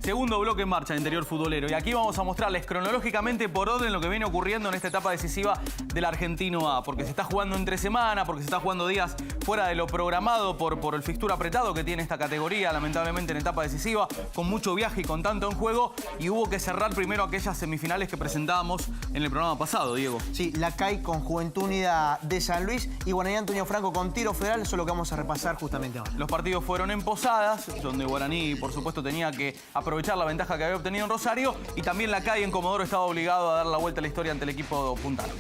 Segundo bloque en marcha de Interior Futbolero. Y aquí vamos a mostrarles cronológicamente por orden lo que viene ocurriendo en esta etapa decisiva del Argentino A. Porque se está jugando entre semana, porque se está jugando días fuera de lo programado por el fixture apretado que tiene esta categoría, lamentablemente en etapa decisiva, con mucho viaje y con tanto en juego. Y hubo que cerrar primero aquellas semifinales que presentábamos en el programa pasado, Diego. Sí, la CAI con Juventud Unida de San Luis y Guaraní Antonio Franco con Tiro Federal. Eso es lo que vamos a repasar justamente ahora. Los partidos fueron en Posadas, donde Guaraní, por supuesto, tenía que aprovechar la ventaja que había obtenido en Rosario, y también la CAI en Comodoro estaba obligado a dar la vuelta a la historia ante el equipo puntano.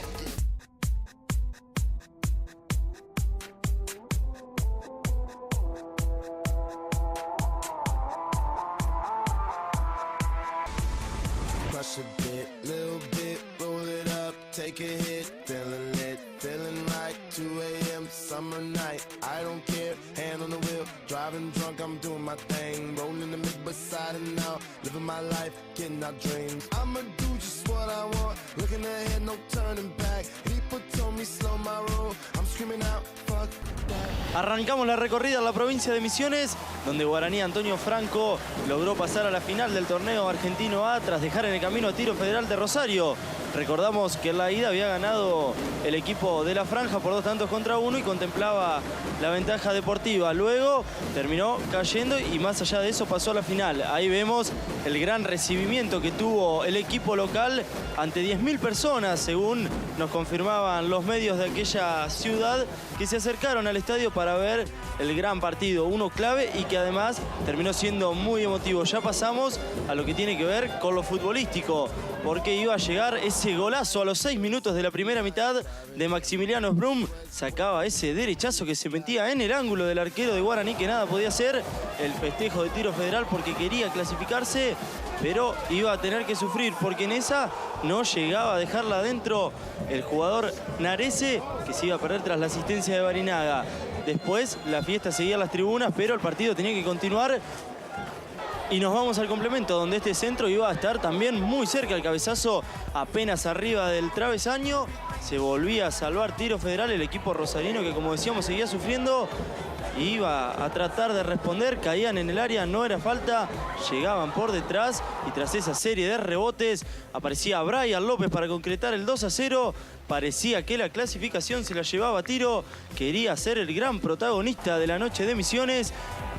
Take a hit, feeling lit, feeling right, 2 a.m. summer night, I don't care, hand on the wheel, driving drunk, I'm doing my thing, rolling the mid beside and now, living my life, getting our dreams, I'ma do just what I want, looking ahead, no turning back, people told me slow my roll, I'm screaming out, fuck that. Arrancamos la recorrida en la provincia de Misiones, donde Guaraní Antonio Franco logró pasar a la final del torneo Argentino A tras dejar en el camino a Tiro Federal de Rosario. Recordamos que en la ida había ganado el equipo de la Franja por 2-1 y contemplaba la ventaja deportiva. Luego terminó cayendo y más allá de eso pasó a la final. Ahí vemos el gran recibimiento que tuvo el equipo local ante 10.000 personas, según nos confirmaban los medios de aquella ciudad, que se acercaron al estadio para ver el gran partido, uno clave y que además terminó siendo muy emotivo. Ya pasamos a lo que tiene que ver con lo futbolístico, porque iba a llegar ese golazo a los 6 minutos de la primera mitad de Maximiliano Sbrum. Sacaba ese derechazo que se metía en el ángulo del arquero de Guaraní, que nada podía hacer. El festejo de Tiro Federal porque quería clasificarse, pero iba a tener que sufrir porque en esa no llegaba a dejarla adentro el jugador Narese, que se iba a perder tras la asistencia de Barinaga. Después la fiesta seguía en las tribunas, pero el partido tenía que continuar. Y nos vamos al complemento, donde este centro iba a estar también muy cerca al cabezazo, apenas arriba del travesaño. Se volvía a salvar Tiro Federal, el equipo rosarino que, como decíamos, seguía sufriendo. Iba a tratar de responder, caían en el área, no era falta, llegaban por detrás y tras esa serie de rebotes aparecía Brian López para concretar el 2-0. Parecía que la clasificación se la llevaba a Tiro, quería ser el gran protagonista de la noche de Misiones,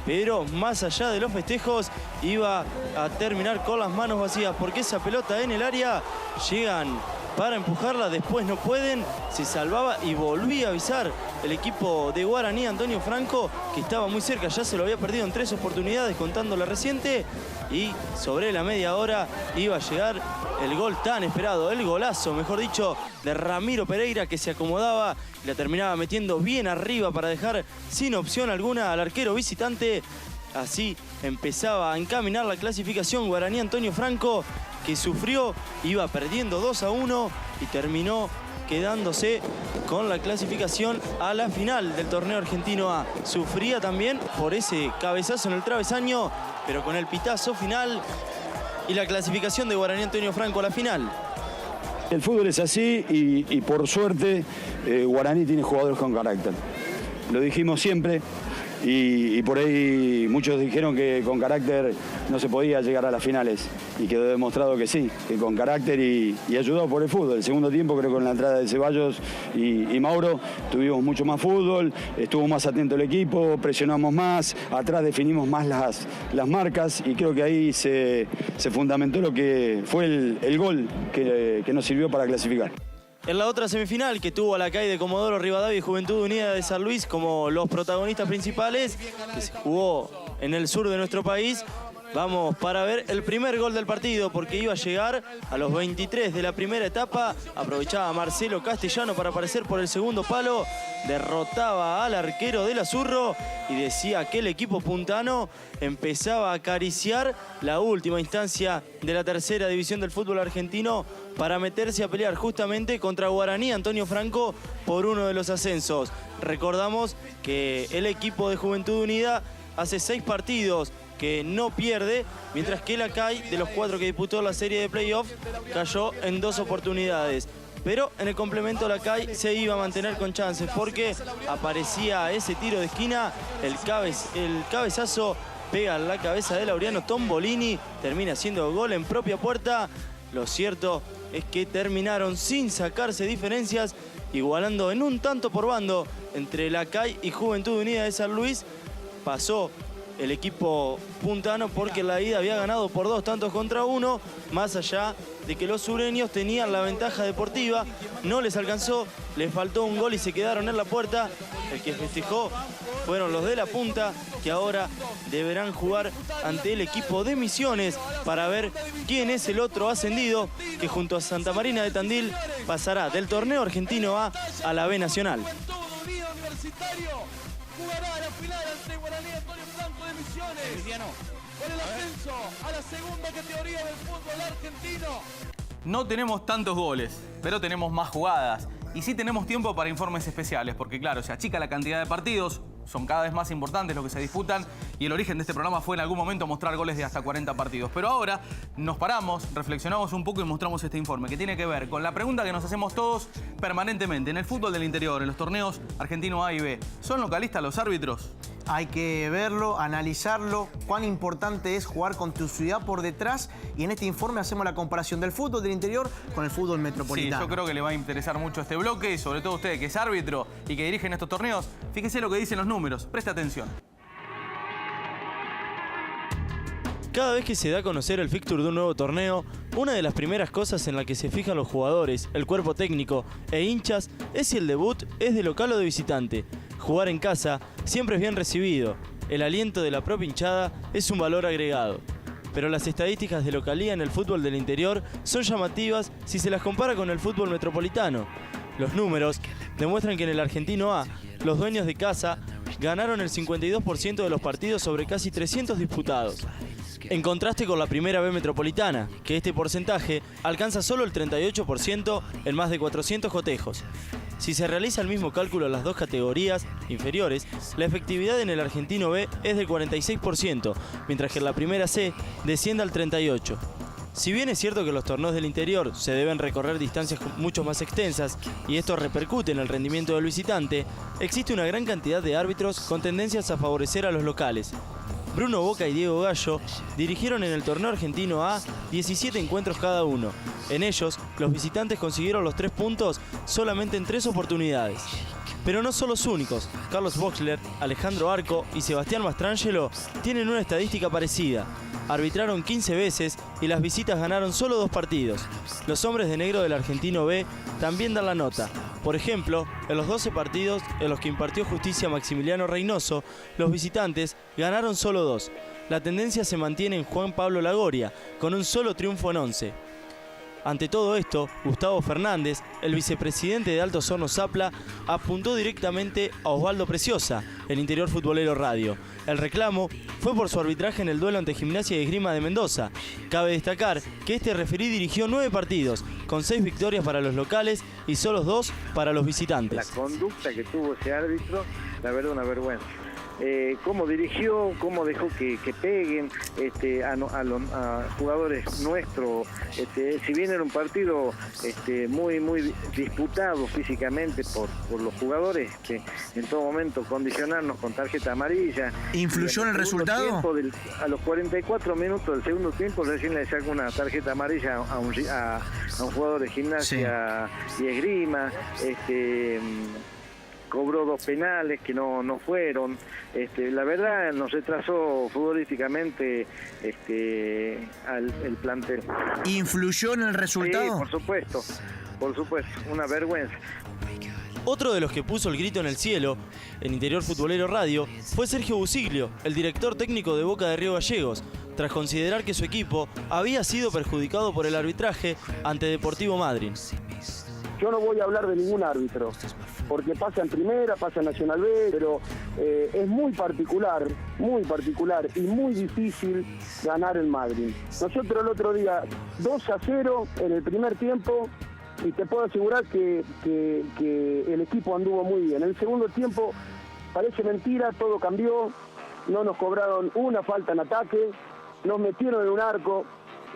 pero más allá de los festejos iba a terminar con las manos vacías, porque esa pelota en el área llegan para empujarla, después no pueden, se salvaba y volvía a avisar el equipo de Guaraní Antonio Franco, que estaba muy cerca, ya se lo había perdido en 3 oportunidades contando la reciente, y sobre la media hora iba a llegar el gol tan esperado, el golazo, mejor dicho, de Ramiro Pereira, que se acomodaba y la terminaba metiendo bien arriba para dejar sin opción alguna al arquero visitante. Así empezaba a encaminar la clasificación Guaraní Antonio Franco, que sufrió, iba perdiendo 2-1 y terminó quedándose con la clasificación a la final del torneo Argentino A. Sufría también por ese cabezazo en el travesaño, pero con el pitazo final y la clasificación de Guaraní Antonio Franco a la final. El fútbol es así y por suerte Guaraní tiene jugadores con carácter. Lo dijimos siempre. Y por ahí muchos dijeron que con carácter no se podía llegar a las finales y quedó demostrado que sí, que con carácter y ayudado por el fútbol. El segundo tiempo creo que con la entrada de Ceballos y Mauro tuvimos mucho más fútbol, estuvo más atento el equipo, presionamos más, atrás definimos más las marcas y creo que ahí se fundamentó lo que fue el gol que nos sirvió para clasificar. En la otra semifinal, que tuvo a la CAI de Comodoro Rivadavia y Juventud Unida de San Luis como los protagonistas principales, que se jugó en el sur de nuestro país, vamos para ver el primer gol del partido, porque iba a llegar a los 23 de la primera etapa. Aprovechaba Marcelo Castellano para aparecer por el segundo palo, derrotaba al arquero del Azurro y decía que el equipo puntano empezaba a acariciar la última instancia de la tercera división del fútbol argentino para meterse a pelear justamente contra Guaraní Antonio Franco por uno de los ascensos. Recordamos que el equipo de Juventud Unida hace 6 partidos que no pierde, mientras que la CAI, de los 4 que disputó la serie de playoffs, cayó en 2 oportunidades. Pero en el complemento Lacay se iba a mantener con chances porque aparecía ese tiro de esquina, el cabezazo pega en la cabeza de Laureano Tombolini, termina haciendo gol en propia puerta. Lo cierto es que terminaron sin sacarse diferencias, igualando en un tanto por bando entre Lacay y Juventud Unida de San Luis. Pasó el equipo puntano porque la ida había ganado por 2 tantos contra 1, más allá de que los sureños tenían la ventaja deportiva, no les alcanzó, les faltó un gol y se quedaron en la puerta. El que festejó fueron los de la punta, que ahora deberán jugar ante el equipo de Misiones para ver quién es el otro ascendido que junto a Santa Marina de Tandil pasará del torneo argentino A a la B Nacional. Jugará la final entre Guaraní y Antonio Franco de Misiones por el ascenso a la segunda categoría del fútbol argentino. No tenemos tantos goles, pero tenemos más jugadas. Y sí tenemos tiempo para informes especiales, porque claro, se achica la cantidad de partidos, son cada vez más importantes los que se disputan, y el origen de este programa fue en algún momento mostrar goles de hasta 40 partidos. Pero ahora nos paramos, reflexionamos un poco y mostramos este informe, que tiene que ver con la pregunta que nos hacemos todos permanentemente en el fútbol del interior, en los torneos argentino A y B. ¿Son localistas los árbitros? Hay que verlo, analizarlo, cuán importante es jugar con tu ciudad por detrás. Y en este informe hacemos la comparación del fútbol del interior con el fútbol metropolitano. Sí, yo creo que le va a interesar mucho este bloque y sobre todo usted que es árbitro y que dirigen estos torneos. Fíjese lo que dicen los números, preste atención. Cada vez que se da a conocer el fixture de un nuevo torneo, una de las primeras cosas en la que se fijan los jugadores, el cuerpo técnico e hinchas es si el debut es de local o de visitante. Jugar en casa siempre es bien recibido. El aliento de la propia hinchada es un valor agregado. Pero las estadísticas de localía en el fútbol del interior son llamativas si se las compara con el fútbol metropolitano. Los números demuestran que en el argentino A, los dueños de casa ganaron el 52% de los partidos sobre casi 300 disputados. En contraste con la primera B metropolitana, que este porcentaje alcanza solo el 38% en más de 400 cotejos. Si se realiza el mismo cálculo en las dos categorías inferiores, la efectividad en el argentino B es del 46%, mientras que en la primera C desciende al 38%. Si bien es cierto que los torneos del interior se deben recorrer distancias mucho más extensas y esto repercute en el rendimiento del visitante, existe una gran cantidad de árbitros con tendencias a favorecer a los locales. Bruno Boca y Diego Gallo dirigieron en el torneo argentino A 17 encuentros cada uno. En ellos, los visitantes consiguieron los 3 puntos solamente en 3 oportunidades. Pero no son los únicos. Carlos Boxler, Alejandro Arco y Sebastián Mastrangelo tienen una estadística parecida. Arbitraron 15 veces y las visitas ganaron solo 2 partidos. Los hombres de negro del argentino B también dan la nota. Por ejemplo, en los 12 partidos en los que impartió justicia Maximiliano Reynoso, los visitantes ganaron solo 2. La tendencia se mantiene en Juan Pablo Lagoria, con un solo triunfo en 11. Ante todo esto, Gustavo Fernández, el vicepresidente de Altos Hornos Zapla, apuntó directamente a Osvaldo Preciosa, el Interior Futbolero Radio. El reclamo fue por su arbitraje en el duelo ante Gimnasia y Esgrima de Mendoza. Cabe destacar que este referí dirigió 9 partidos, con 6 victorias para los locales y solo 2 para los visitantes. La conducta que tuvo ese árbitro, la verdad, una vergüenza. Cómo dirigió, cómo dejó que peguen a jugadores nuestros. Si bien era un partido muy disputado físicamente por los jugadores, en todo momento condicionarnos con tarjeta amarilla. ¿Influyó en el resultado? A los 44 minutos del segundo tiempo recién le sacó una tarjeta amarilla a un jugador de Gimnasia y Esgrima. Cobró 2 penales que no fueron. La verdad nos retrasó futbolísticamente el plantel. ¿Influyó en el resultado? Sí, por supuesto, una vergüenza. Otro de los que puso el grito en el cielo, en Interior Futbolero Radio, fue Sergio Busiglio, el director técnico de Boca de Río Gallegos, tras considerar que su equipo había sido perjudicado por el arbitraje ante Deportivo Madryn. Yo no voy a hablar de ningún árbitro, porque pasa en Primera, pasa en Nacional B, pero es muy particular y muy difícil ganar el Madryn. Nosotros el otro día 2-0 en el primer tiempo y te puedo asegurar que el equipo anduvo muy bien. En el segundo tiempo parece mentira, todo cambió, no nos cobraron una falta en ataque, nos metieron en un arco.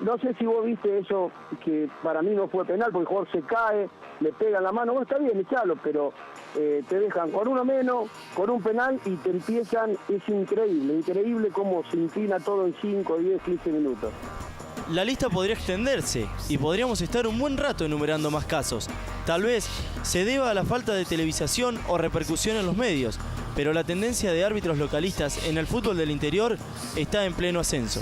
No sé si vos viste eso, que para mí no fue penal, porque el jugador se cae, le pegan la mano, bueno, está bien, echalo, pero te dejan con uno menos, con un penal y te empiezan, es increíble cómo se inclina todo en 5, 10, 15 minutos. La lista podría extenderse y podríamos estar un buen rato enumerando más casos. Tal vez se deba a la falta de televisación o repercusión en los medios, pero la tendencia de árbitros localistas en el fútbol del interior está en pleno ascenso.